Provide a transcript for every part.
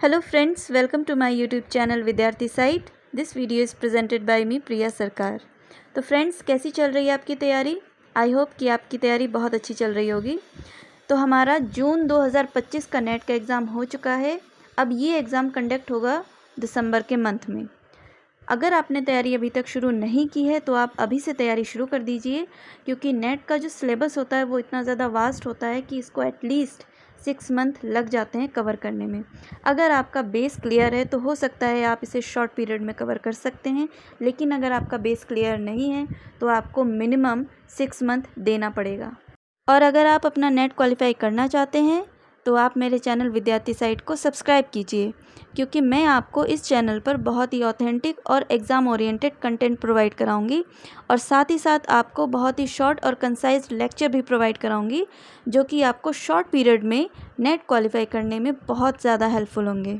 Hello friends, welcome to my YouTube channel Vidyarthi site. This video is presented by me Priya Sarkar. तो friends, कैसी चल रही है आपकी तैयारी? आई होप कि आपकी तैयारी बहुत अच्छी चल रही होगी। तो हमारा जून 2025 का नेट का एग्ज़ाम हो चुका है। अब ये एग्ज़ाम कंडक्ट होगा दिसंबर के मंथ में। अगर आपने तैयारी अभी तक शुरू नहीं की है तो आप अभी से तैयारी शुरू कर दीजिए, क्योंकि नेट का जो सिलेबस होता है वो इतना ज़्यादा वास्ट होता है कि इसको एटलीस्ट 6 मंथ लग जाते हैं कवर करने में। अगर आपका बेस क्लियर है तो हो सकता है आप इसे शॉर्ट पीरियड में कवर कर सकते हैं, लेकिन अगर आपका बेस क्लियर नहीं है तो आपको मिनिमम 6 मंथ देना पड़ेगा। और अगर आप अपना नेट क्वालिफाई करना चाहते हैं तो आप मेरे चैनल विद्यार्थी साइट को सब्सक्राइब कीजिए, क्योंकि मैं आपको इस चैनल पर बहुत ही ऑथेंटिक और एग्ज़ाम ओरिएंटेड कंटेंट प्रोवाइड कराऊंगी, और साथ ही साथ आपको बहुत ही शॉर्ट और कंसाइज लेक्चर भी प्रोवाइड कराऊंगी, जो कि आपको शॉर्ट पीरियड में नेट क्वालिफाई करने में बहुत ज़्यादा हेल्पफुल होंगे।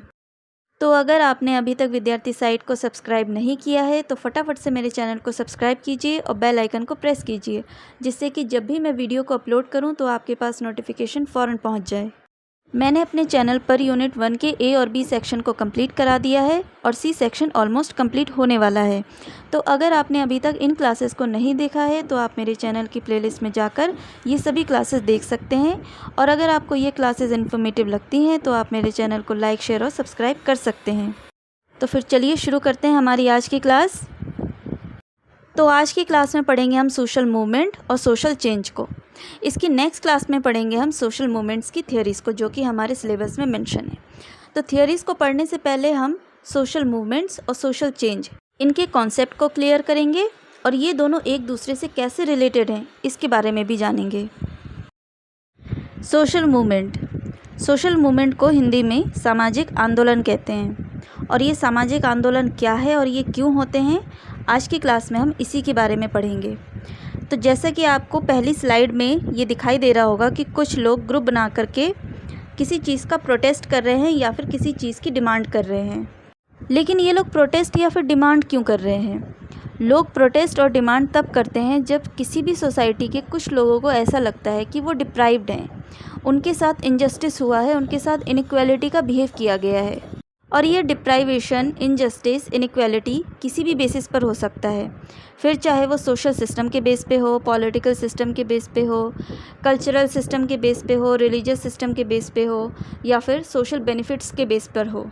तो अगर आपने अभी तक विद्यार्थी साइट को सब्सक्राइब नहीं किया है तो फटाफट से मेरे चैनल को सब्सक्राइब कीजिए और बेल आइकन को प्रेस कीजिए, जिससे कि जब भी मैं वीडियो को अपलोड करूं तो आपके पास नोटिफिकेशन फ़ौरन पहुंच जाए। मैंने अपने चैनल पर यूनिट 1 के ए और बी सेक्शन को कंप्लीट करा दिया है और सी सेक्शन ऑलमोस्ट कंप्लीट होने वाला है। तो अगर आपने अभी तक इन क्लासेस को नहीं देखा है तो आप मेरे चैनल की प्लेलिस्ट में जाकर ये सभी क्लासेस देख सकते हैं, और अगर आपको ये क्लासेस इन्फॉर्मेटिव लगती हैं तो आप मेरे चैनल को लाइक, शेयर और सब्सक्राइब कर सकते हैं। तो फिर चलिए शुरू करते हैं हमारी आज की क्लास। तो आज की क्लास में पढ़ेंगे हम सोशल मूवमेंट और सोशल चेंज को। इसकी नेक्स्ट क्लास में पढ़ेंगे हम सोशल मूवमेंट्स की थियोरीज़ को, जो कि हमारे सिलेबस में मेंशन है। तो थियोरीज़ को पढ़ने से पहले हम सोशल मूवमेंट्स और सोशल चेंज, इनके कॉन्सेप्ट को क्लियर करेंगे, और ये दोनों एक दूसरे से कैसे रिलेटेड हैं इसके बारे में भी जानेंगे। सोशल मूवमेंट को हिंदी में सामाजिक आंदोलन कहते हैं, और ये सामाजिक आंदोलन क्या है और ये क्यों होते हैं, आज की क्लास में हम इसी के बारे में पढ़ेंगे। तो जैसा कि आपको पहली स्लाइड में ये दिखाई दे रहा होगा कि कुछ लोग ग्रुप बना करके किसी चीज़ का प्रोटेस्ट कर रहे हैं या फिर किसी चीज़ की डिमांड कर रहे हैं। लेकिन ये लोग प्रोटेस्ट या फिर डिमांड क्यों कर रहे हैं? लोग प्रोटेस्ट और डिमांड तब करते हैं जब किसी भी सोसाइटी के कुछ लोगों को ऐसा लगता है कि वो डिप्राइव्ड हैं, उनके साथ इनजस्टिस हुआ है, उनके साथ इनइक्वालिटी का बिहेव किया गया है। और ये डिप्राइवेशन, इनजस्टिस, इनइक्वालिटी किसी भी बेसिस पर हो सकता है, फिर चाहे वो सोशल सिस्टम के बेस पे हो, पॉलिटिकल सिस्टम के बेस पे हो, कल्चरल सिस्टम के बेस पे हो, रिलीजियस सिस्टम के बेस पे हो, या फिर सोशल बेनिफिट्स के बेस पर हो।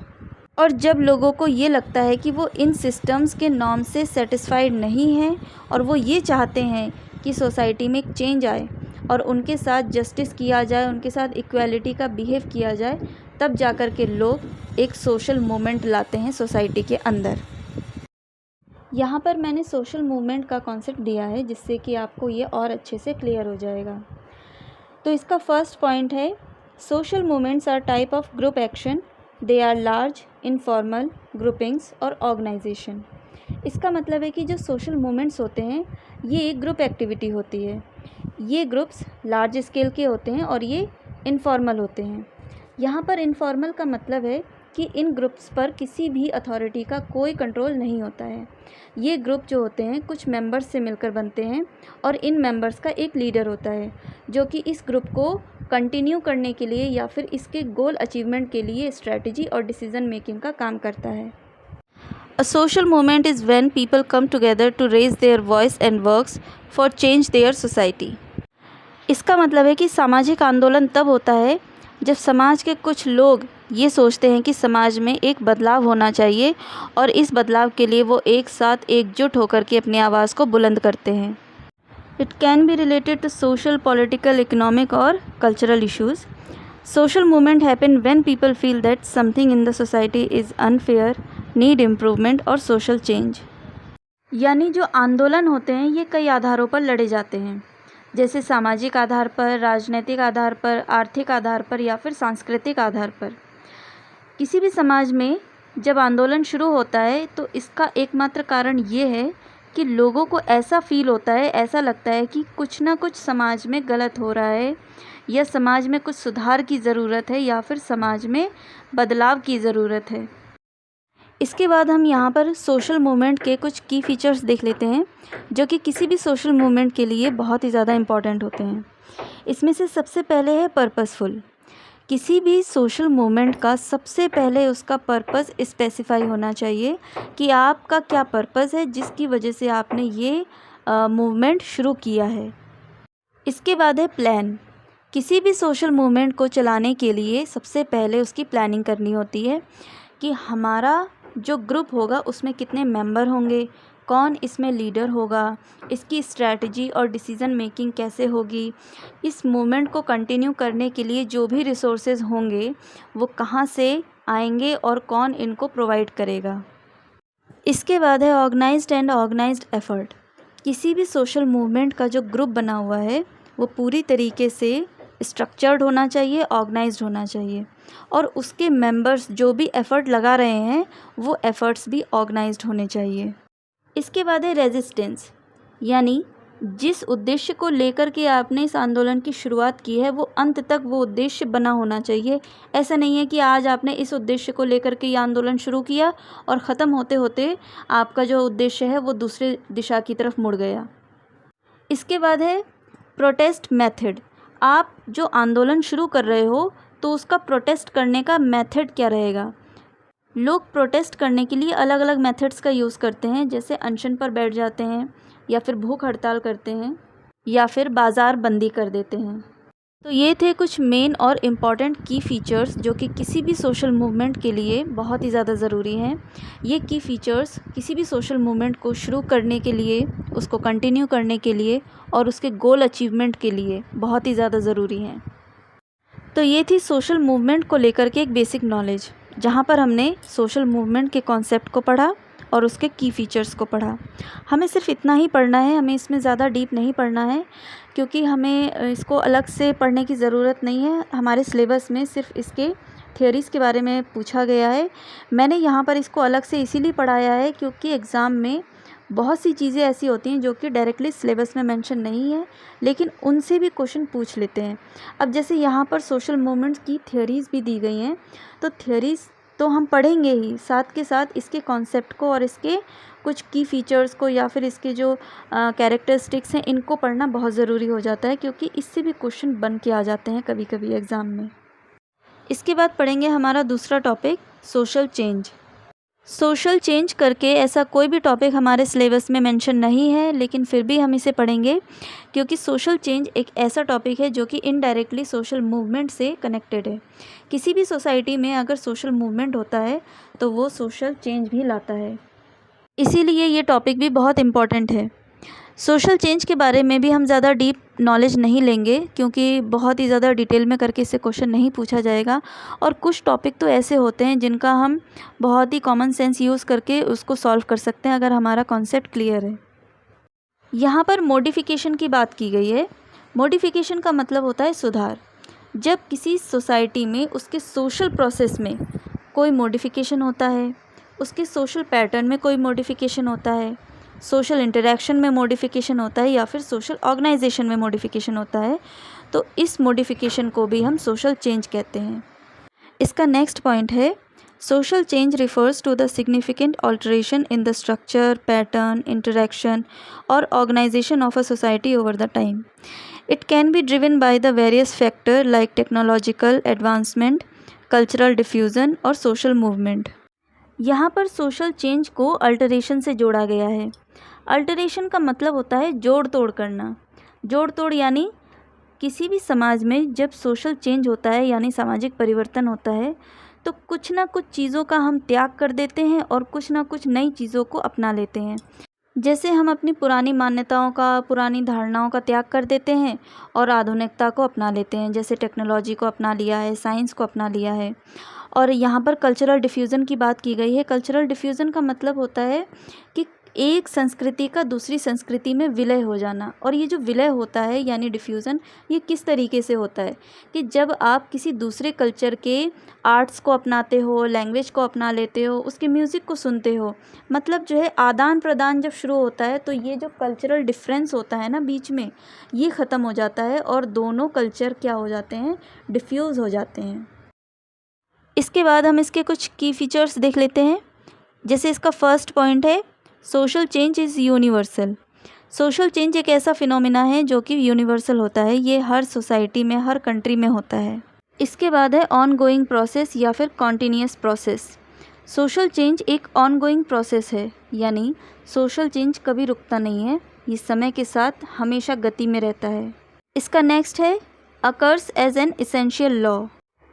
और जब लोगों को ये लगता है कि वो इन सिस्टम्स के नॉर्म से सेटिस्फाइड नहीं हैं और वो ये चाहते हैं कि सोसाइटी में एक चेंज आए और उनके साथ जस्टिस किया जाए, उनके साथ इक्वालिटी का बिहेव किया जाए, तब जाकर के लोग एक सोशल मूवमेंट लाते हैं सोसाइटी के अंदर। यहाँ पर मैंने सोशल मूवमेंट का कॉन्सेप्ट दिया है, जिससे कि आपको ये और अच्छे से क्लियर हो जाएगा। तो इसका फर्स्ट पॉइंट है, social movements are type of group action, they are large, informal groupings और ऑर्गेनाइजेशन। इसका मतलब है कि जो सोशल मूवमेंट्स होते हैं ये एक ग्रुप एक्टिविटी होती है। ये ग्रुप्स लार्ज स्केल के होते हैं और ये इनफॉर्मल होते हैं। यहाँ पर इनफॉर्मल का मतलब है कि इन ग्रुप्स पर किसी भी अथॉरिटी का कोई कंट्रोल नहीं होता है। ये ग्रुप जो होते हैं कुछ मेंबर्स से मिलकर बनते हैं, और इन मेंबर्स का एक लीडर होता है जो कि इस ग्रुप को कंटिन्यू करने के लिए या फिर इसके गोल अचीवमेंट के लिए स्ट्रैटेजी और डिसीजन मेकिंग का काम करता है। A social movement is when people come together to raise their voice and works for change their society. इसका मतलब है कि सामाजिक आंदोलन तब होता है जब समाज के कुछ लोग ये सोचते हैं कि समाज में एक बदलाव होना चाहिए, और इस बदलाव के लिए वो एक साथ एकजुट होकर के अपनी आवाज़ को बुलंद करते हैं। It can be related to social, political, economic और cultural issues. Social movement happen when people feel that something in the society is unfair, need improvement और सोशल चेंज। यानी जो आंदोलन होते हैं ये कई आधारों पर लड़े जाते हैं, जैसे सामाजिक आधार पर, राजनीतिक आधार पर, आर्थिक आधार पर या फिर सांस्कृतिक आधार पर। किसी भी समाज में जब आंदोलन शुरू होता है तो इसका एकमात्र कारण ये है कि लोगों को ऐसा फील होता है, ऐसा लगता है कि कुछ ना कुछ समाज में गलत हो रहा है, या समाज में कुछ सुधार की ज़रूरत है, या फिर समाज में बदलाव की ज़रूरत है। इसके बाद हम यहाँ पर सोशल मूवमेंट के कुछ की फीचर्स देख लेते हैं, जो कि किसी भी सोशल मूवमेंट के लिए बहुत ही ज़्यादा इम्पॉर्टेंट होते हैं। इसमें से सबसे पहले है पर्पसफुल। किसी भी सोशल मूवमेंट का सबसे पहले उसका पर्पस स्पेसिफाई होना चाहिए कि आपका क्या पर्पस है जिसकी वजह से आपने ये मूवमेंट शुरू किया है। इसके बाद है प्लान। किसी भी सोशल मूवमेंट को चलाने के लिए सबसे पहले उसकी प्लानिंग करनी होती है कि हमारा जो ग्रुप होगा उसमें कितने मेंबर होंगे, कौन इसमें लीडर होगा, इसकी स्ट्रैटेजी और डिसीज़न मेकिंग कैसे होगी, इस मूवमेंट को कंटिन्यू करने के लिए जो भी रिसोर्सेज होंगे वो कहाँ से आएंगे और कौन इनको प्रोवाइड करेगा। इसके बाद है ऑर्गेनाइज्ड एंड ऑर्गेनाइज्ड एफर्ट। किसी भी सोशल मूवमेंट का जो ग्रुप बना हुआ है वो पूरी तरीके से स्ट्रक्चर्ड होना चाहिए, ऑर्गेनाइज्ड होना चाहिए, और उसके मेंबर्स जो भी एफ़र्ट लगा रहे हैं वो एफ़र्ट्स भी ऑर्गेनाइज्ड होने चाहिए। इसके बाद है रेजिस्टेंस, यानी जिस उद्देश्य को लेकर के आपने इस आंदोलन की शुरुआत की है वो अंत तक वो उद्देश्य बना होना चाहिए। ऐसा नहीं है कि आज आपने इस उद्देश्य को लेकर के ये आंदोलन शुरू किया और ख़त्म होते होते आपका जो उद्देश्य है वो दूसरे दिशा की तरफ मुड़ गया। इसके बाद है प्रोटेस्ट मेथड। आप जो आंदोलन शुरू कर रहे हो तो उसका प्रोटेस्ट करने का मेथड क्या रहेगा। लोग प्रोटेस्ट करने के लिए अलग अलग मेथड्स का यूज़ करते हैं, जैसे अनशन पर बैठ जाते हैं या फिर भूख हड़ताल करते हैं या फिर बाज़ार बंदी कर देते हैं। तो ये थे कुछ मेन और इम्पॉर्टेंट की फ़ीचर्स जो कि किसी भी सोशल मूवमेंट के लिए बहुत ही ज़्यादा ज़रूरी हैं। ये की फ़ीचर्स किसी भी सोशल मूवमेंट को शुरू करने के लिए, उसको कंटिन्यू करने के लिए और उसके गोल अचीवमेंट के लिए बहुत ही ज़्यादा ज़रूरी हैं। तो ये थी सोशल मूवमेंट को लेकर के एक बेसिक नॉलेज, जहाँ पर हमने सोशल मूवमेंट के कॉन्सेप्ट को पढ़ा और उसके की फ़ीचर्स को पढ़ा। हमें सिर्फ इतना ही पढ़ना है, हमें इसमें ज़्यादा डीप नहीं पढ़ना है, क्योंकि हमें इसको अलग से पढ़ने की ज़रूरत नहीं है। हमारे सिलेबस में सिर्फ इसके थियोरीज़ के बारे में पूछा गया है। मैंने यहाँ पर इसको अलग से इसीलिए पढ़ाया है क्योंकि एग्ज़ाम में बहुत सी चीज़ें ऐसी होती हैं जो कि डायरेक्टली सिलेबस में मेंशन नहीं है, लेकिन उनसे भी क्वेश्चन पूछ लेते हैं। अब जैसे यहाँ पर सोशल मूवमेंट्स की थियोरीज़ भी दी गई हैं, तो थियोरीज़ तो हम पढ़ेंगे ही, साथ के साथ इसके कॉन्सेप्ट को और इसके कुछ की फ़ीचर्स को या फिर इसके जो कैरेक्टरिस्टिक्स हैं इनको पढ़ना बहुत ज़रूरी हो जाता है, क्योंकि इससे भी क्वेश्चन बन के आ जाते हैं कभी कभी एग्ज़ाम में। इसके बाद पढ़ेंगे हमारा दूसरा topic social change. Social change करके ऐसा कोई भी टॉपिक हमारे सिलेबस में मेंशन नहीं है, लेकिन फिर भी हम इसे पढ़ेंगे क्योंकि सोशल चेंज एक ऐसा टॉपिक है जो कि इनडायरेक्टली सोशल मूवमेंट से कनेक्टेड है। किसी भी सोसाइटी में अगर सोशल मूवमेंट होता है तो वो सोशल चेंज भी लाता है, इसीलिए ये टॉपिक भी बहुत इम्पॉर्टेंट है। सोशल चेंज के बारे में भी हम ज़्यादा डीप नॉलेज नहीं लेंगे क्योंकि बहुत ही ज़्यादा डिटेल में करके इससे क्वेश्चन नहीं पूछा जाएगा, और कुछ टॉपिक तो ऐसे होते हैं जिनका हम बहुत ही कॉमन सेंस यूज़ करके उसको सॉल्व कर सकते हैं अगर हमारा कॉन्सेप्ट क्लियर है। यहाँ पर मॉडिफिकेशन की बात की गई है। मॉडिफिकेशन का मतलब होता है सुधार। जब किसी सोसाइटी में उसके सोशल प्रोसेस में कोई मॉडिफिकेशन होता है, उसके सोशल पैटर्न में कोई मॉडिफिकेशन होता है, सोशल इंटरेक्शन में मॉडिफिकेशन होता है या फिर सोशल ऑर्गेनाइजेशन में मॉडिफिकेशन होता है, तो इस मॉडिफिकेशन को भी हम सोशल चेंज कहते हैं। इसका नेक्स्ट पॉइंट है social change refers to the significant alteration in the structure, pattern, interaction और organisation of a society over the time. It can be driven by the various factors like technological advancement, cultural diffusion और social movement. यहाँ पर social change को alteration से जोड़ा गया है। Alteration का मतलब होता है जोड़ तोड़ करना। जोड़ तोड़ यानी किसी भी समाज में जब सोशल चेंज होता है यानी सामाजिक परिवर्तन होता है तो कुछ ना कुछ चीज़ों का हम त्याग कर देते हैं और कुछ ना कुछ नई चीज़ों को अपना लेते हैं। जैसे हम अपनी पुरानी मान्यताओं का, पुरानी धारणाओं का त्याग कर देते हैं और आधुनिकता को अपना लेते हैं, जैसे टेक्नोलॉजी को अपना लिया है, साइंस को अपना लिया है। और यहाँ पर कल्चरल डिफ्यूज़न की बात की गई है। कल्चरल डिफ्यूज़न का मतलब होता है कि एक संस्कृति का दूसरी संस्कृति में विलय हो जाना। और ये जो विलय होता है यानी डिफ्यूज़न, ये किस तरीके से होता है कि जब आप किसी दूसरे कल्चर के आर्ट्स को अपनाते हो, लैंग्वेज को अपना लेते हो, उसके म्यूज़िक को सुनते हो, मतलब जो है आदान प्रदान जब शुरू होता है तो ये जो कल्चरल डिफरेंस होता है ना बीच में, ये ख़त्म हो जाता है और दोनों कल्चर क्या हो जाते हैं, डिफ्यूज़ हो जाते हैं। इसके बाद हम इसके कुछ की फीचर्स देख लेते हैं। जैसे इसका फर्स्ट पॉइंट है social change is universal. Social change एक ऐसा फिनोमिना है जो कि यूनिवर्सल होता है। ये हर सोसाइटी में, हर कंट्री में होता है। इसके बाद है ऑन गोइंग प्रोसेस या फिर कॉन्टीन्यूअस प्रोसेस। सोशल चेंज एक ऑन गोइंग प्रोसेस है, यानी सोशल चेंज कभी रुकता नहीं है, ये समय के साथ हमेशा गति में रहता है। इसका नेक्स्ट है occurs as an essential law.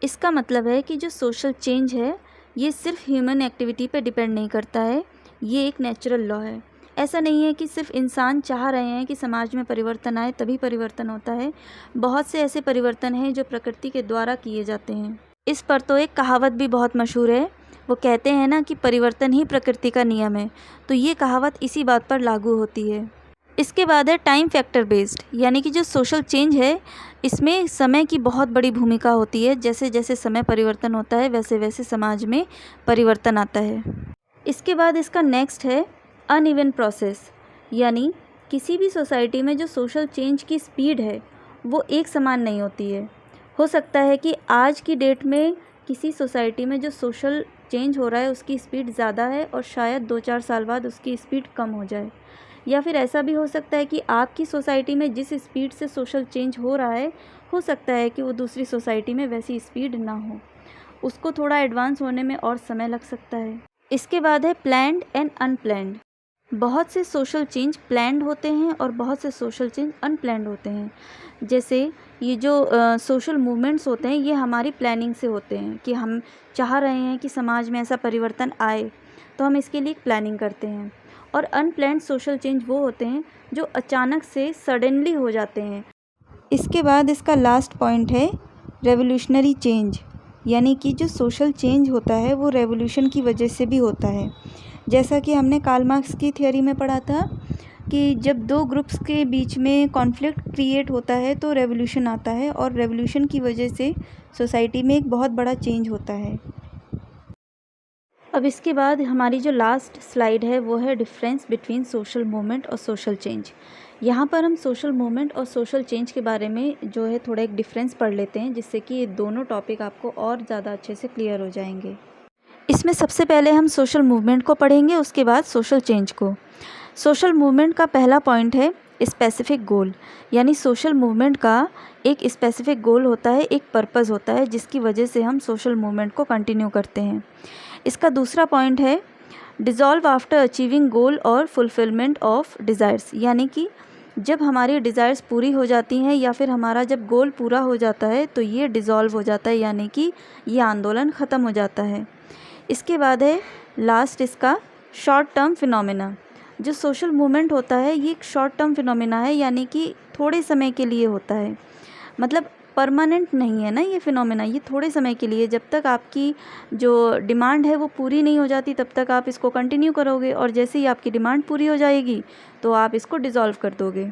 इसका मतलब है कि जो सोशल चेंज है ये सिर्फ ह्यूमन एक्टिविटी पे डिपेंड नहीं करता है, ये एक नेचुरल लॉ है। ऐसा नहीं है कि सिर्फ इंसान चाह रहे हैं कि समाज में परिवर्तन आए तभी परिवर्तन होता है। बहुत से ऐसे परिवर्तन हैं जो प्रकृति के द्वारा किए जाते हैं। इस पर तो एक कहावत भी बहुत मशहूर है, वो कहते हैं ना कि परिवर्तन ही प्रकृति का नियम है, तो ये कहावत इसी बात पर लागू होती है। इसके बाद है टाइम फैक्टर बेस्ड, यानी कि जो सोशल चेंज है इसमें समय की बहुत बड़ी भूमिका होती है। जैसे जैसे समय परिवर्तन होता है वैसे वैसे समाज में परिवर्तन आता है। इसके बाद इसका नेक्स्ट है अनइवन प्रोसेस, यानी किसी भी सोसाइटी में जो सोशल चेंज की स्पीड है वो एक समान नहीं होती है। हो सकता है कि आज की डेट में किसी सोसाइटी में जो सोशल चेंज हो रहा है उसकी स्पीड ज़्यादा है और शायद 2-4 साल बाद उसकी स्पीड कम हो जाए, या फिर ऐसा भी हो सकता है कि आपकी सोसाइटी में जिस स्पीड से सोशल चेंज हो रहा है हो सकता है कि वो दूसरी सोसाइटी में वैसी स्पीड ना हो, उसको थोड़ा एडवांस होने में और समय लग सकता है। इसके बाद है प्लैन्ड एंड अनप्लैन्ड। बहुत से सोशल चेंज प्लैन्ड होते हैं और बहुत से सोशल चेंज अनप्लैन्ड होते हैं। जैसे ये जो सोशल मूवमेंट्स होते हैं ये हमारी प्लानिंग से होते हैं कि हम चाह रहे हैं कि समाज में ऐसा परिवर्तन आए, तो हम इसके लिए एक प्लानिंग करते हैं। और अनप्लैन्ड सोशल चेंज वो होते हैं जो अचानक से सडनली हो जाते हैं। इसके बाद इसका लास्ट पॉइंट है रेवोल्यूशनरी चेंज, यानी कि जो सोशल चेंज होता है वो रेवोल्यूशन की वजह से भी होता है। जैसा कि हमने कार्ल मार्क्स की थ्योरी में पढ़ा था कि जब दो ग्रुप्स के बीच में कॉन्फ्लिक्ट क्रिएट होता है तो रेवोल्यूशन आता है, और रेवोल्यूशन की वजह से सोसाइटी में एक बहुत बड़ा चेंज होता है। अब इसके बाद हमारी जो लास्ट स्लाइड है वो है डिफरेंस बिटवीन सोशल मूवमेंट और सोशल चेंज। यहाँ पर हम सोशल मूवमेंट और सोशल चेंज के बारे में जो है थोड़ा एक डिफरेंस पढ़ लेते हैं, जिससे कि ये दोनों टॉपिक आपको और ज़्यादा अच्छे से क्लियर हो जाएंगे। इसमें सबसे पहले हम सोशल मूवमेंट को पढ़ेंगे, उसके बाद सोशल चेंज को। सोशल मूवमेंट का पहला पॉइंट है स्पेसिफिक गोल, यानी सोशल मूवमेंट का एक स्पेसिफिक गोल होता है, एक पर्पस होता है जिसकी वजह से हम सोशल मूवमेंट को कंटिन्यू करते हैं। इसका दूसरा पॉइंट है डिज़ॉल्व आफ्टर अचीविंग गोल और फुलफिलमेंट ऑफ डिज़ायर्स, यानी कि जब हमारी डिज़ायर्स पूरी हो जाती हैं या फिर हमारा जब गोल पूरा हो जाता है तो ये डिज़ॉल्व हो जाता है, यानी कि ये आंदोलन ख़त्म हो जाता है। इसके बाद है लास्ट इसका शॉर्ट टर्म फिनोमेना। जो सोशल मूवमेंट होता है ये एक शॉर्ट टर्म फिनोमेना है, यानी कि थोड़े समय के लिए होता है, मतलब परमानेंट नहीं है ना ये फिनोमेना, ये थोड़े समय के लिए, जब तक आपकी जो डिमांड है वो पूरी नहीं हो जाती तब तक आप इसको कंटिन्यू करोगे, और जैसे ही आपकी डिमांड पूरी हो जाएगी तो आप इसको डिज़ोल्व कर दोगे।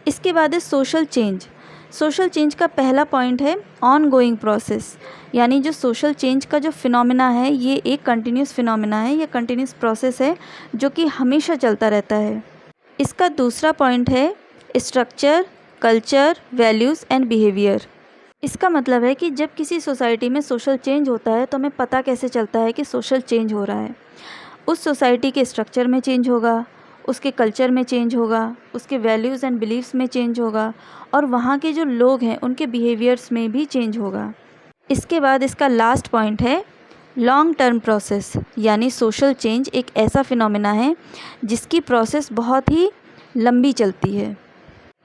इसके बाद है सोशल चेंज। सोशल चेंज का पहला पॉइंट है ऑन गोइंग प्रोसेस, यानी जो सोशल चेंज का जो फिनोमेना है ये एक कंटिन्यूस फिनोमेना है, ये कंटिन्यूस प्रोसेस है जो कि हमेशा चलता रहता है। इसका दूसरा पॉइंट है structure, culture, values and behaviour. इसका मतलब है कि जब किसी सोसाइटी में सोशल चेंज होता है तो हमें पता कैसे चलता है कि सोशल चेंज हो रहा है। उस सोसाइटी के स्ट्रक्चर में चेंज होगा, उसके कल्चर में चेंज होगा, उसके वैल्यूज़ एंड बिलीव्स में चेंज होगा, और वहाँ के जो लोग हैं उनके बिहेवियर्स में भी चेंज होगा। इसके बाद इसका लास्ट पॉइंट है लॉन्ग टर्म प्रोसेस, यानी सोशल चेंज एक ऐसा फिनोमेना है जिसकी प्रोसेस बहुत ही लंबी चलती है।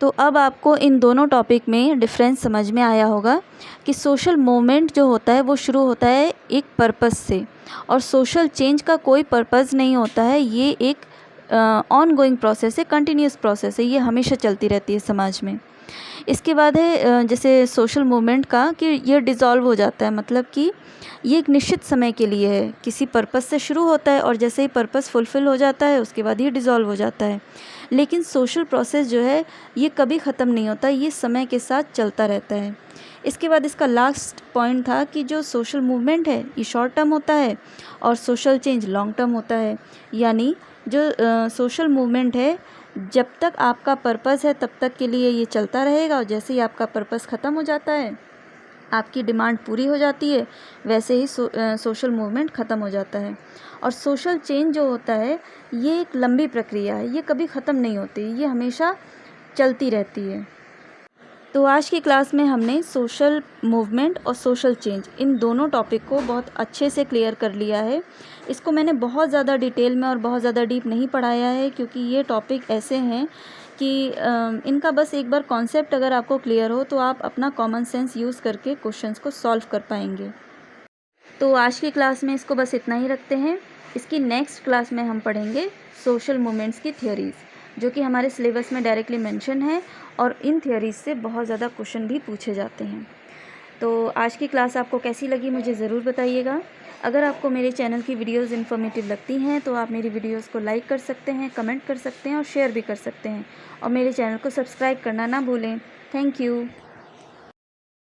तो अब आपको इन दोनों टॉपिक में डिफरेंस समझ में आया होगा कि सोशल मूवमेंट जो होता है वो शुरू होता है एक पर्पस से, और सोशल चेंज का कोई पर्पस नहीं होता है, ये एक ऑन गोइंग प्रोसेस है, कंटिन्यूस प्रोसेस है, ये हमेशा चलती रहती है समाज में। इसके बाद है जैसे सोशल मूवमेंट का कि ये डिज़ोल्व हो जाता है, मतलब कि ये एक निश्चित समय के लिए है, किसी पर्पस से शुरू होता है और जैसे ही पर्पस फुलफ़िल हो जाता है उसके बाद ये डिज़ोल्व हो जाता है। लेकिन सोशल प्रोसेस जो है ये कभी ख़त्म नहीं होता, ये समय के साथ चलता रहता है। इसके बाद इसका लास्ट पॉइंट था कि जो सोशल मूवमेंट है ये शॉर्ट टर्म होता है और सोशल चेंज लॉन्ग टर्म होता है, यानी जो सोशल मूवमेंट है जब तक आपका पर्पस है तब तक के लिए ये चलता रहेगा, और जैसे ही आपका पर्पस ख़त्म हो जाता है, आपकी डिमांड पूरी हो जाती है, वैसे ही सोशल मूवमेंट ख़त्म हो जाता है। और सोशल चेंज जो होता है ये एक लंबी प्रक्रिया है, ये कभी ख़त्म नहीं होती, ये हमेशा चलती रहती है। तो आज की क्लास में हमने सोशल मूवमेंट और सोशल चेंज इन दोनों टॉपिक को बहुत अच्छे से क्लियर कर लिया है। इसको मैंने बहुत ज़्यादा डिटेल में और बहुत ज़्यादा डीप नहीं पढ़ाया है, क्योंकि ये टॉपिक ऐसे हैं कि इनका बस एक बार कॉन्सेप्ट अगर आपको क्लियर हो तो आप अपना कॉमन सेंस यूज़ करके क्वेश्चंस को सॉल्व कर पाएंगे। तो आज की क्लास में इसको बस इतना ही रखते हैं। इसकी नेक्स्ट क्लास में हम पढ़ेंगे सोशल मूवमेंट्स की थियोरीज़, जो कि हमारे सिलेबस में डायरेक्टली मेंशन है और इन थियोरीज़ से बहुत ज़्यादा क्वेश्चन भी पूछे जाते हैं। तो आज की क्लास आपको कैसी लगी मुझे ज़रूर बताइएगा। अगर आपको मेरे चैनल की वीडियोस इन्फॉर्मेटिव लगती हैं तो आप मेरी वीडियोस को लाइक कर सकते हैं, कमेंट कर सकते हैं और शेयर भी कर सकते हैं, और मेरे चैनल को सब्सक्राइब करना ना भूलें। Thank you.